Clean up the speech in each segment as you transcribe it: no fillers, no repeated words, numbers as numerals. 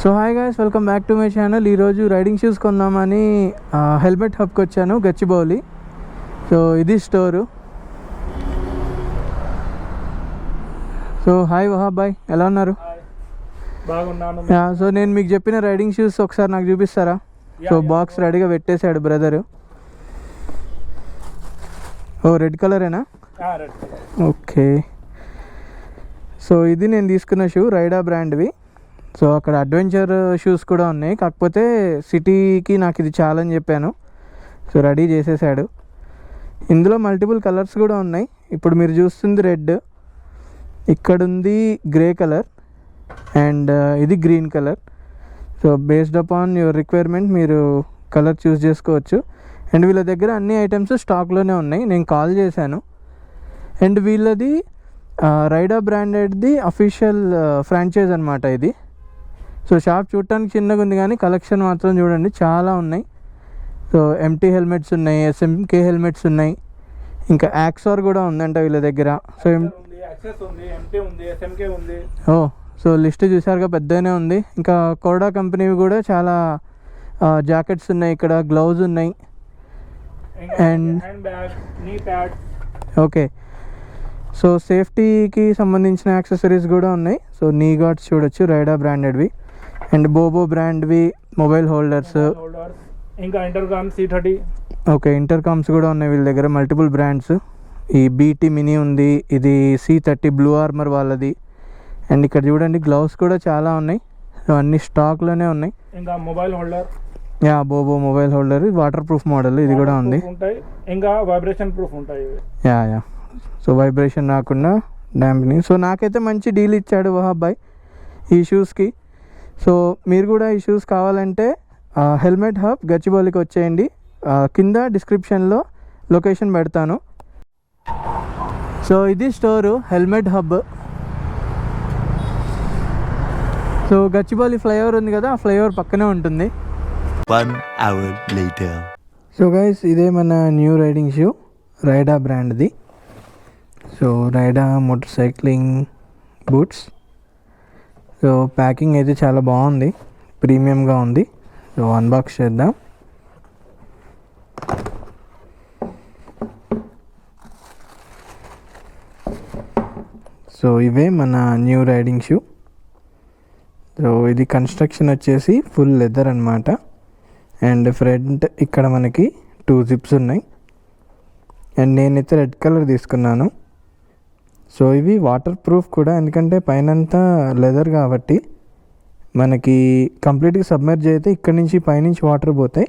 So hi guys, welcome back to my channel. ఈరోజు riding shoes కొందామని helmet హబ్కి వచ్చాను, గచ్చిబౌలి. సో ఇది స్టోరు. సో హాయ్ వహాబ్ బాయ్, ఎలా ఉన్నారు? బాగున్నాను. సో నేను మీకు చెప్పిన రైడింగ్ షూస్ ఒకసారి నాకు చూపిస్తారా? సో బాక్స్ రెడీగా పెట్టేశాడు బ్రదరు. ఓ రెడ్ కలరేనా? ఓకే. సో ఇది నేను తీసుకున్న షూ, రైడా బ్రాండ్వి. సో అక్కడ అడ్వెంచర్ షూస్ కూడా ఉన్నాయి, కాకపోతే సిటీకి నాకు ఇది చాలని చెప్పాను. సో రెడీ చేసేసాడు. ఇందులో మల్టిపుల్ కలర్స్ కూడా ఉన్నాయి. ఇప్పుడు మీరు చూస్తుంది రెడ్, ఇక్కడుంది గ్రే కలర్, అండ్ ఇది green colour. So based upon your requirement మీరు కలర్ చూస్ చేసుకోవచ్చు. అండ్ వీళ్ళ దగ్గర అన్ని ఐటమ్స్ స్టాక్లోనే ఉన్నాయి. నేను కాల్ చేశాను. అండ్ వీళ్ళది రైడా బ్రాండెడ్ది అఫీషియల్ ఫ్రాంచైజ్ అనమాట ఇది. సో షాప్ చూడటానికి చిన్నగా ఉంది, కానీ కలెక్షన్ మాత్రం చూడండి చాలా ఉన్నాయి. సో ఎంటీ హెల్మెట్స్ ఉన్నాయి, ఎస్ఎంకే హెల్మెట్స్ ఉన్నాయి, ఇంకా యాక్సార్ కూడా ఉందంట వీళ్ళ దగ్గర. సో సో లిస్ట్ చూసారుగా, పెద్దగానే ఉంది. ఇంకా కోడా కంపెనీవి కూడా చాలా జాకెట్స్ ఉన్నాయి, ఇక్కడ గ్లౌజ్ ఉన్నాయి, అండ్ ఓకే. సో సేఫ్టీకి సంబంధించిన యాక్సెసరీస్ కూడా ఉన్నాయి. సో నీ గార్డ్స్ చూడొచ్చు, రైడా బ్రాండెడ్వి, అండ్ బోబో బ్రాండ్వి మొబైల్ హోల్డర్స్, ఇంకా ఇంటర్కామ్ C30. ఓకే, ఇంటర్కామ్స్ కూడా ఉన్నాయి వీళ్ళ దగ్గర, మల్టిపుల్ బ్రాండ్స్. ఈ బీటీ మినీ ఉంది, ఇది C30 బ్లూ ఆర్మర్ వాళ్ళది. అండ్ ఇక్కడ చూడండి గ్లౌస్ కూడా చాలా ఉన్నాయి. సో అన్ని స్టాక్లోనే ఉన్నాయి. ఇంకా mobile holder, Bobo mobile holder, waterproof model ఇది కూడా ఉంది. ఇంకా వైబ్రేషన్ ప్రూఫ్ ఉంటాయి. సో వైబ్రేషన్ రాకుండా డాంపింగ్. సో నాకైతే మంచి డీల్ ఇచ్చాడు వహాబ్ బాయ్ ఈ షూస్కి. సో మీరు కూడా ఈ షూస్ కావాలంటే హెల్మెట్ హబ్ గచ్చిబౌలికి వచ్చేయండి. కింద డిస్క్రిప్షన్లో లొకేషన్ పెడతాను. సో ఇది store, helmet hub. So Gachibowli flyover ఉంది కదా, ఆ ఫ్లైఓవర్ పక్కనే ఉంటుంది. 1 hour later. సో గైస్, ఇదే మన న్యూ రైడింగ్ షూ, రైడా బ్రాండ్ది. So Raida motorcycling boots. So packing అయితే చాలా బాగుంది, ప్రీమియంగా ఉంది. సో అన్బాక్స్ చేద్దాం. సో ఇవే మన న్యూ రైడింగ్ షూ. సో ఇది కన్స్ట్రక్షన్ వచ్చేసి ఫుల్ లెదర్ అనమాట. అండ్ ఫ్రంట్ ఇక్కడ మనకి 2 జిప్స్ ఉన్నాయి. అండ్ నేనైతే రెడ్ కలర్ తీసుకున్నాను. సో ఇవి వాటర్ ప్రూఫ్ కూడా, ఎందుకంటే పైనంతా లెదర్ కాబట్టి మనకి కంప్లీట్గా సబ్మెర్జ్ అయితే ఇక్కడ నుంచి పైనుంచి వాటర్ పోతాయి.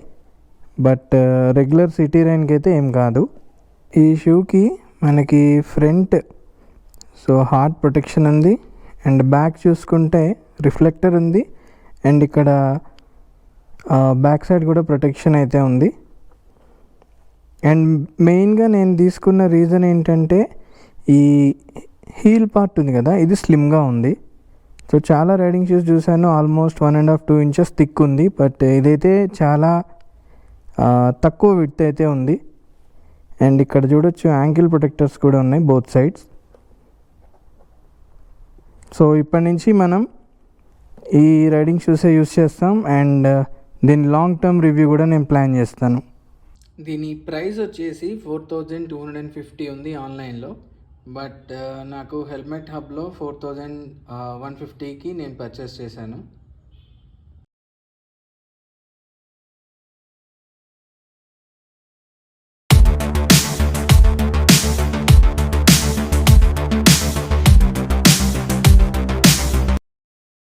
బట్ రెగ్యులర్ సిటీ రైన్కి అయితే ఏం కాదు. ఈ షూకి మనకి ఫ్రంట్ సో హార్ట్ ప్రొటెక్షన్ ఉంది, అండ్ బ్యాక్ చూసుకుంటే రిఫ్లెక్టర్ ఉంది, అండ్ ఇక్కడ బ్యాక్ సైడ్ కూడా ప్రొటెక్షన్ అయితే ఉంది. అండ్ మెయిన్గా నేను తీసుకున్న రీజన్ ఏంటంటే ఈ హీల్ పార్ట్ ఉంది కదా, ఇది స్లిమ్గా ఉంది. సో చాలా రైడింగ్ షూస్ చూసాను, ఆల్మోస్ట్ 1.5-2 ఇంచెస్ థిక్ ఉంది. బట్ ఇదైతే చాలా తక్కువ విడ్త్ అయితే ఉంది. అండ్ ఇక్కడ చూడొచ్చు యాంకిల్ ప్రొటెక్టర్స్ కూడా ఉన్నాయి బోత్ సైడ్స్. సో ఇప్పటి నుంచి మనం ఈ రైడింగ్ షూసే యూస్ చేస్తాం. అండ్ దీని లాంగ్ టర్మ్ రివ్యూ కూడా నేను ప్లాన్ చేస్తాను. దీని ప్రైస్ వచ్చేసి 4250 ఉంది ఆన్లైన్లో. బట్ నాకు హెల్మెట్ హబ్లో 4150కి నేను పర్చేస్ చేశాను.